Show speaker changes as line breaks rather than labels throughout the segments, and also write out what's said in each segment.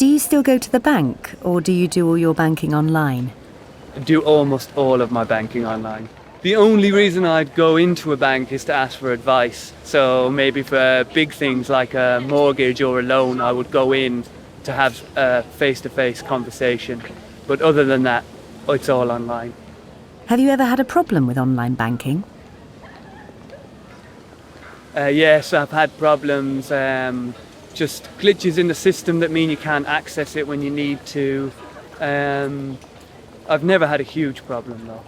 Do you still go to the bank, or do you do all your banking online?
I do almost all of my banking online. The only reason I'd go into a bank is to ask for advice. So maybe for big things like a mortgage or a loan, I would go in to have a face-to-face conversation. But other than that, it's all online.
Have you ever had a problem with online banking?
Yes, I've had problems, just glitches in the system that mean you can't access it when you need to. I've never had a huge problem though.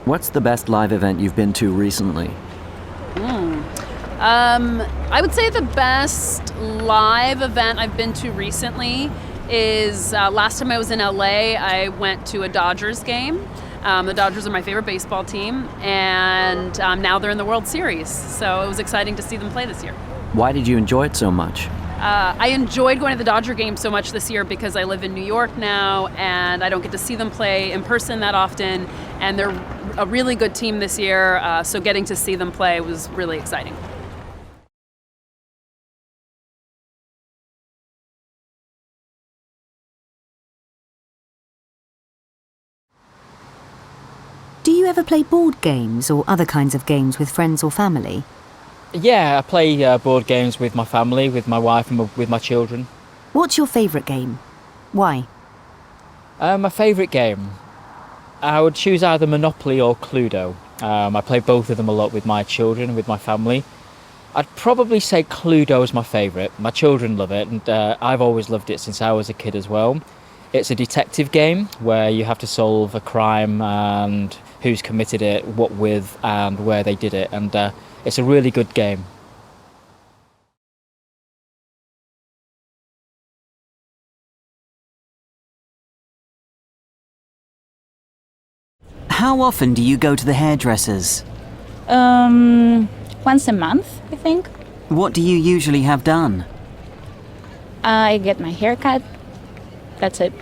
What's the best live event you've been to recently?
I would say the best live event I've been to recently is last time I was in LA, I went to a Dodgers game. The Dodgers are my favorite baseball team, and now they're in the World Series, so it was exciting to see them play this year.
Why did you enjoy it so much?
I enjoyed going to the Dodger game so much this year because I live in New York now, and I don't get to see them play in person that often, and they're a really good team this year, so getting to see them play was really exciting.
Do you ever play board games or other kinds of games with friends or family?
Yeah, I play board games with my family, with my wife and with my children.
What's your favourite game? Why?
My favourite game? I would choose either Monopoly or Cluedo. I play both of them a lot with my children, with my family. I'd probably say Cluedo is my favourite. My children love it, and I've always loved it since I was a kid as well. It's a detective game where you have to solve a crime and who's committed it, what with, and where they did it, and it's a really good game.
How often do you go to the hairdressers?
Once a month, I think.
What do you usually have done?
I get my hair cut. That's it.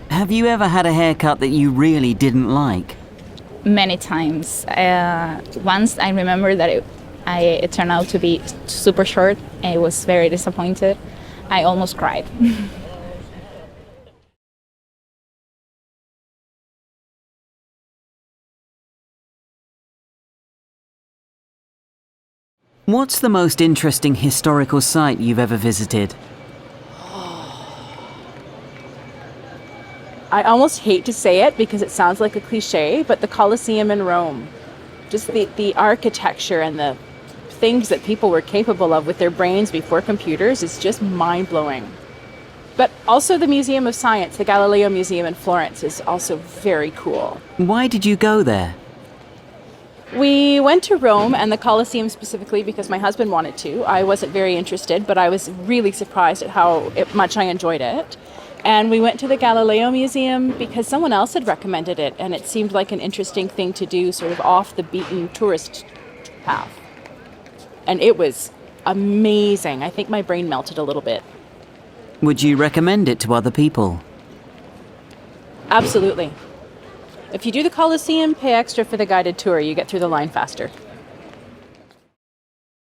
Have you ever had a haircut that you really didn't like?
Many times. Once I remember that it turned out to be super short. I was very disappointed. I almost cried.
What's the most interesting historical site you've ever visited?
I almost hate to say it because it sounds like a cliche, but the Colosseum in Rome. Just the architecture and the things that people were capable of with their brains before computers is just mind-blowing. But also the Museum of Science, the Galileo Museum in Florence, is also very cool.
Why did you go there?
We went to Rome and the Colosseum specifically because my husband wanted to. I wasn't very interested, but I was really surprised at how much I enjoyed it. And we went to the Galileo Museum because someone else had recommended it, and it seemed like an interesting thing to do, sort of off the beaten tourist path. And it was amazing. I think my brain melted a little bit.
Would you recommend it to other people?
Absolutely. If you do the Colosseum, pay extra for the guided tour. You get through the line faster.